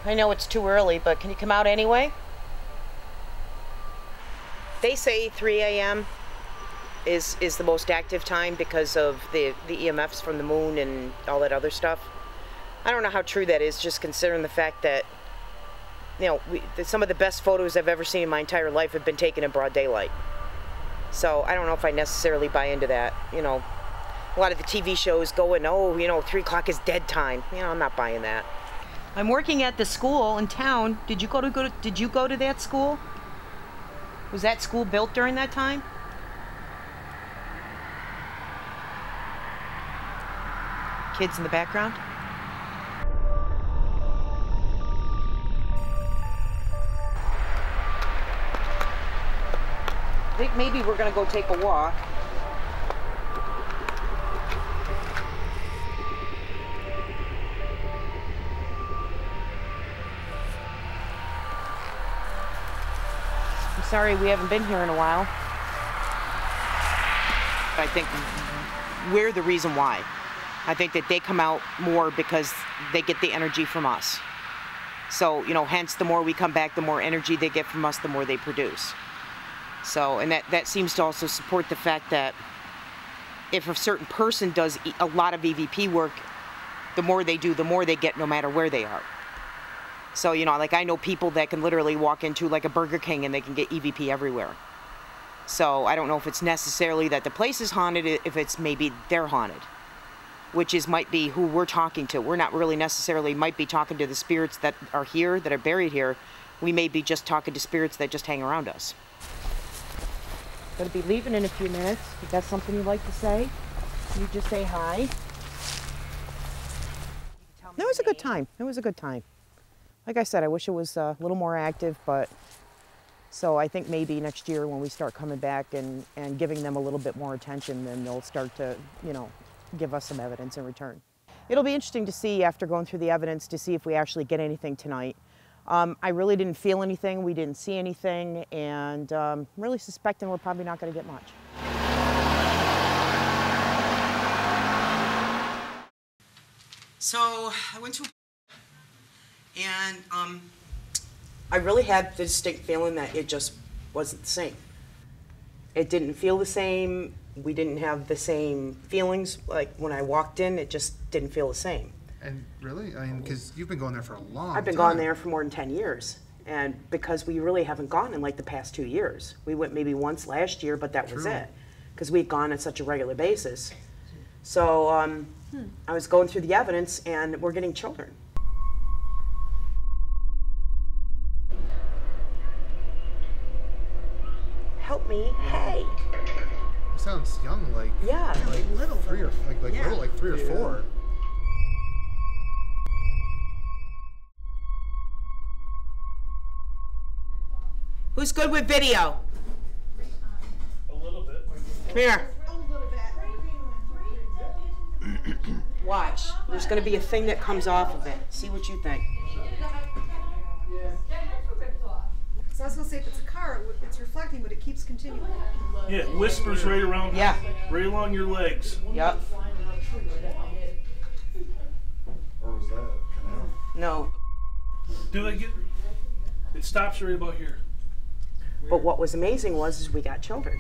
I know it's too early, but can you come out anyway? They say 3 a.m. is the most active time because of the EMFs from the moon and all that other stuff. I don't know how true that is, just considering the fact that, you know, some of the best photos I've ever seen in my entire life have been taken in broad daylight. So I don't know if I necessarily buy into that. You know, a lot of the TV shows going, oh, you know, 3 o'clock is dead time. You know, I'm not buying that. I'm working at the school in town. Did you go to that school? Was that school built during that time? Kids in the background? I think maybe we're gonna go take a walk. I'm sorry we haven't been here in a while. I think we're the reason why. I think that they come out more because they get the energy from us. So, you know, hence the more we come back, the more energy they get from us, the more they produce. So, and that seems to also support the fact that if a certain person does a lot of EVP work, the more they do, the more they get no matter where they are. So, you know, like I know people that can literally walk into like a Burger King and they can get EVP everywhere. So I don't know if it's necessarily that the place is haunted, if it's maybe they're haunted, which might be who we're talking to. We're not really necessarily might be talking to the spirits that are here, that are buried here. We may be just talking to spirits that just hang around us. Gonna be leaving in a few minutes. If that's something you'd like to say, you just say hi. It was a good time. It was a good time. Like I said, I wish it was a little more active, but so I think maybe next year when we start coming back and giving them a little bit more attention, then they'll start to, you know, give us some evidence in return. It'll be interesting to see after going through the evidence to see if we actually get anything tonight. I really didn't feel anything, we didn't see anything, and I'm really suspecting we're probably not going to get much. So I went to, and I really had the distinct feeling that it just wasn't the same. It didn't feel the same. We didn't have the same feelings. Like when I walked in, it just didn't feel the same. And really? I mean, because you've been going there for a long time. I've been going there for more than 10 years. And because we really haven't gone in like the past 2 years. We went maybe once last year, but that was it. Because we've gone on such a regular basis. So I was going through the evidence and we're getting children. Help me, hey. It sounds young, like like little, 3 or little, like 3 or 4. Who's good with video? A little bit. Come here. Watch. There's going to be a thing that comes off of it. See what you think. So I was going to say, if it's a car, it's reflecting, but it keeps continuing. Yeah, it whispers right around. Yeah. Right along your legs. Yep. Or was that a canal? No. Do they get? It stops right about here. But what was amazing is we got children.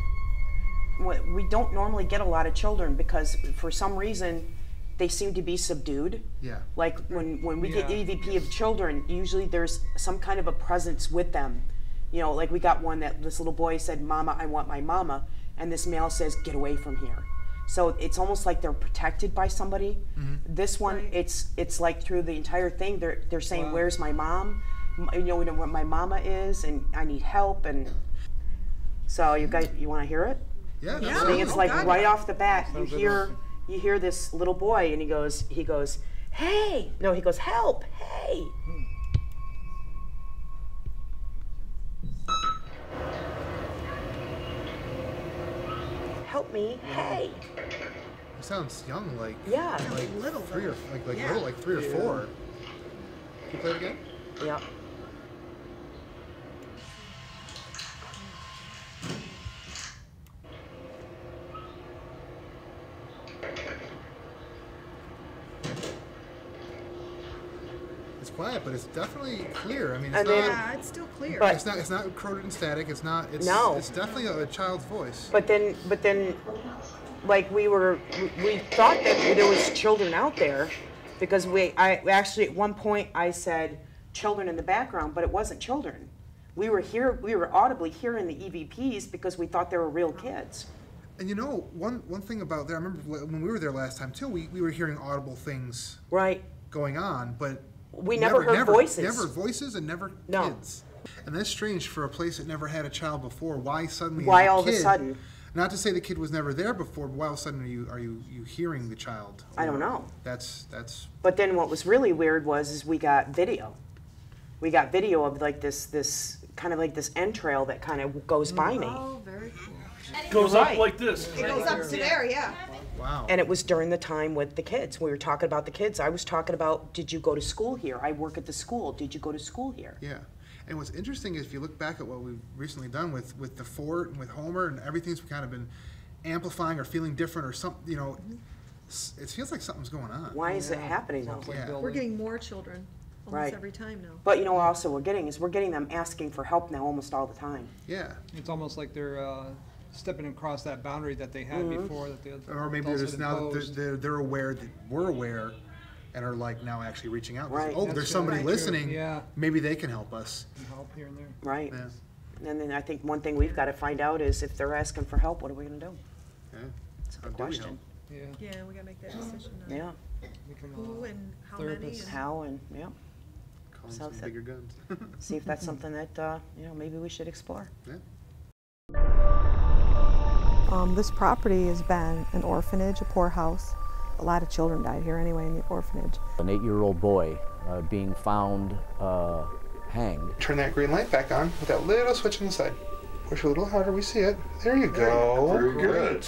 We don't normally get a lot of children because for some reason they seem to be subdued. Yeah. Like when we get EVP of children, usually there's some kind of a presence with them. You know, like we got one that this little boy said, "Mama, I want my mama," and this male says, "Get away from here." So it's almost like they're protected by somebody. Mm-hmm. This one, it's like through the entire thing, they're saying, wow. "Where's my mom? You know where my mama is, and I need help." And so you guys, you want to hear it? Yeah. I mean, it's like right off the bat, you hear this little boy, and he goes, "Hey!" No, he goes, "Help! Hey!" Help me! Hey! It sounds young, like little, 3 or little, like 3 or 4. Can you play it again? Yeah. It's quiet, but it's definitely clear. I mean, it's And not. then- Yeah, it's still clear. But- It's not corroded and static. It's not. It's, No. It's definitely a child's voice. But then, like we thought that there was children out there, because I actually at one point I said children in the background, but it wasn't children. We were audibly hearing the EVPs because we thought they were real kids. And you know, one thing about there, I remember when we were there last time too, we were hearing audible things Right. going on, but We never heard voices. Never voices and never No. kids. And that's strange for a place that never had a child before. Why suddenly? Why as all of a kid, sudden? Not to say the kid was never there before, but why all of a sudden are you hearing the child? I don't know. That's But then what was really weird is we got video. We got video of like this kind of like this entrail that kind of goes by me. Oh, very cool. Goes Right. up like this. It goes up to there, yeah. wow. And it was during the time with the kids. We were talking about the kids. I was talking about, did you go to school here? I work at the school. Did you go to school here? Yeah. And what's interesting is if you look back at what we've recently done with the fort and with Homer and everything's kind of been amplifying or feeling different or something, you know, it feels like something's going on. Why is it happening though? Yeah. We're getting more children almost Right. every time now. But you know what also we're getting them asking for help now almost all the time. Yeah. It's almost like they're stepping across that boundary that they had before. That the Or maybe adults there's had now that imposed. they're aware that we're aware and are like now actually reaching out. Right. Oh, That's there's true. somebody Right. listening. Yeah. Maybe they can help us. Some help here and there. Right. Yeah. And then I think one thing we've got to find out is if they're asking for help, what are we going to do? Yeah. That's How the do we question. Yeah. Yeah, we gotta make that decision on Yeah. We can, who and how many. therapists. And How and yeah. Calling So some that- bigger guns. See if that's something that maybe we should explore. Yeah. This property has been an orphanage, a poorhouse. A lot of children died here anyway in the orphanage. An 8-year-old boy being found hanged. Turn that green light back on with that little switch on the side. Push a little harder, we see it. There you go. Very good.